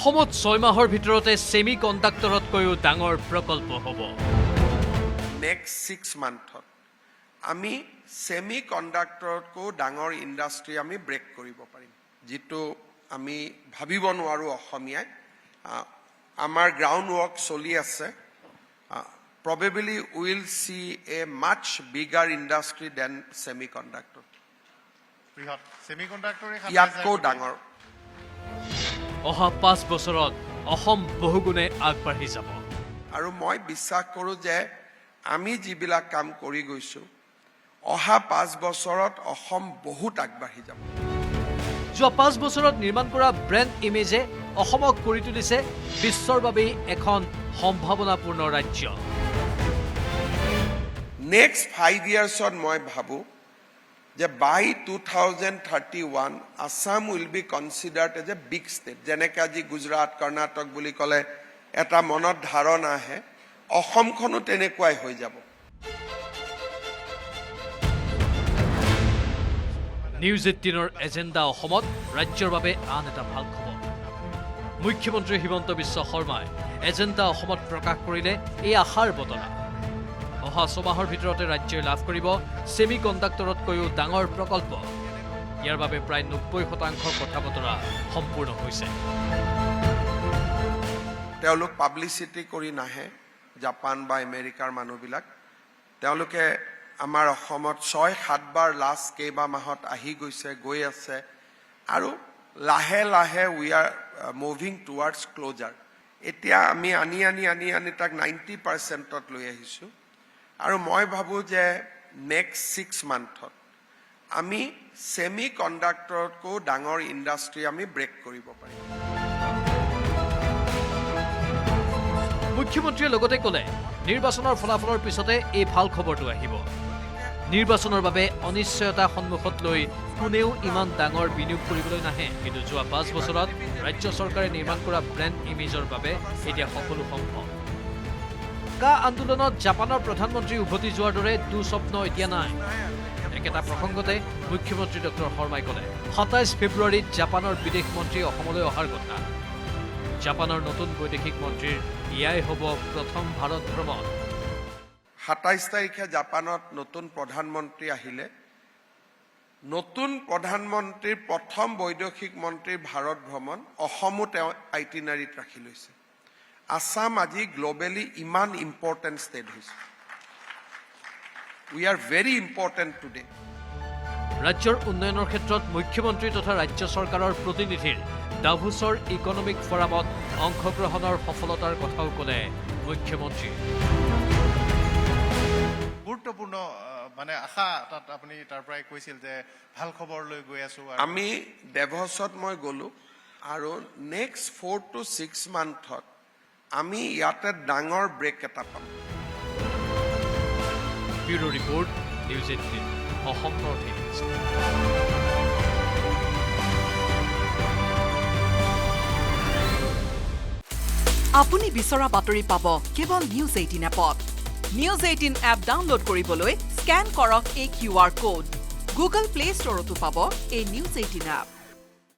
অসমত 6 মাহৰ ভিতৰতে সেমি কণ্ডাক্টৰতকৈও ডাঙৰ প্ৰকল্প হ'ব। নেক্সট 6 মান্থত আমি সেমি কণ্ডাক্টৰতকৈও ডাঙৰ ইণ্ডাষ্ট্ৰি আমি ব্ৰেক কৰিব পাৰিম, যিটো আমি ভাবিব নোৱাৰো অসমীয়াই। আমাৰ গ্ৰাউণ্ড ৱৰ্ক চলি আছে। Probably we will see a much bigger industry than semiconductor. ইয়াতকৈ ডাঙৰ। অহা 5 বছৰত অসম বহুগুণে আগবাঢ়ি যাব। আৰু মই বিশ্বাস কৰোঁ যে আমি যিবিলাক কাম কৰি গৈছোঁ, অহা 5 বছৰত অসম বহুত আগবাঢ়ি যাব। যোৱা 5 বছৰত নিৰ্মাণ কৰা ব্ৰেণ্ড ইমেজে অসমক কৰি তুলিছে বিশ্বৰ বাবেই এখন সম্ভাৱনাপূৰ্ণ ৰাজ্য। নেক্সট 5 yearsত মই ভাবোঁ যে by 2031 Assam will be considered as a big state. যেনেকৈ আজি গুজৰাট, কৰ্ণাটক বুলি ক'লে এটা মনত ধাৰণা আহে, অসমখনো তেনেকুৱাই হৈ যাব। নিউজ 18ৰ এজেণ্ডা অসমত ৰাজ্যৰ বাবে আন এটা ভাল খবৰ। মুখ্যমন্ত্ৰী হিমন্ত বিশ্ব শৰ্মাই এজেণ্ডা অসমত প্ৰকাশ কৰিলে এই আশাৰ বতৰা। অহা 6 মাহৰ ভিতৰতে ৰাজ্যই লাভ কৰিব সেমি কণ্ডাক্টৰতকৈও ডাঙৰ প্ৰকল্প। ইয়াৰ বাবে প্ৰায় 90% কথা বতৰা সম্পূৰ্ণ হৈছে। তেওঁলোক পাব্লিচিটি কৰি নাহে, জাপান বা আমেৰিকাৰ মানুহবিলাক। তেওঁলোকে আমাৰ অসমত 6-7 বাৰ লাষ্ট কেইবা মাহত আহি গৈছে, গৈ আছে, আৰু লাহে লাহে we are moving towards closure. এতিয়া আমি আনি তাক 90%ত লৈ আহিছোঁ। আৰু মই ভাবোঁ যে নেক্সট 6 মান্থত আমি সেমি কণ্ডাক্টৰতকৈও ডাঙৰ ইণ্ডাষ্ট্ৰি আমি ব্ৰেক কৰিব পাৰিম। মুখ্যমন্ত্ৰীয়ে লগতে ক'লে, নিৰ্বাচনৰ ফলাফলৰ পিছতে এই ভাল খবৰটো আহিব। নিৰ্বাচনৰ বাবে অনিশ্চয়তা সন্মুখত লৈ কোনেও ইমান ডাঙৰ বিনিয়োগ কৰিবলৈ নাহে, কিন্তু যোৱা 5 বছৰত ৰাজ্য চৰকাৰে নিৰ্মাণ কৰা ব্ৰেণ্ড ইমেজৰ বাবে এতিয়া সকলো সম্ভৱ। কা আন্দোলনত জাপানৰ প্ৰধানমন্ত্ৰী উভতি যোৱাৰ দৰে দুঃস্বপ্ন এতিয়া নাই। একেটা প্ৰসংগতে মুখ্যমন্ত্ৰী ডক্টৰ শৰ্মাই ক'লে, 27 ফেব্ৰুৱাৰীত জাপানৰ বিদেশ মন্ত্ৰী অসমলৈ অহাৰ কথা। জাপানৰ নতুন বৈদেশিক মন্ত্ৰীৰ এয়াই হ'ব প্ৰথম ভাৰত ভ্ৰমণ। 27 তাৰিখে জাপানত নতুন প্ৰধানমন্ত্ৰী আহিলে। নতুন প্ৰধানমন্ত্ৰীৰ প্ৰথম বৈদেশিক মন্ত্ৰীৰ ভাৰত ভ্ৰমণ অসমো তেওঁ আইটিনাৰীত ৰাখি লৈছে। আসাম আজি গ্ল'বেলি ইমান ইম্পৰ্টেণ্ট ষ্টেট হৈছে। We are very important today. ৰাজ্যৰ উন্নয়নৰ ক্ষেত্ৰত মুখ্যমন্ত্ৰী তথা ৰাজ্য চৰকাৰৰ প্ৰতিনিধিৰ ডাভোছৰ ইকনমিক ফৰামত অংশগ্ৰহণৰ সফলতাৰ কথাও ক'লে মুখ্যমন্ত্ৰী। গুৰুত্বপূৰ্ণ মানে আশা তাত আপুনি তাৰ পৰাই কৈছিল যে ভাল খবৰ লৈ গৈ আছোঁ। আমি ডেভছত মই গ'লোঁ, আৰু নেক্সট 4 to 6 মান্থত আমি ইয়াতে ডাঙৰ ব্ৰেক এটা পাম। Bureau report, news 18, Assam north east. আপুনি বিচৰা বাতৰি পাব কেৱল নিউজ 18 এপত। নিউজ 18 এপ ডাউনলোড কৰিবলৈ স্কেন কৰক এই QR কোড। গুগল প্লে ষ্টৰতো পাব এই নিউজ 18 এপ।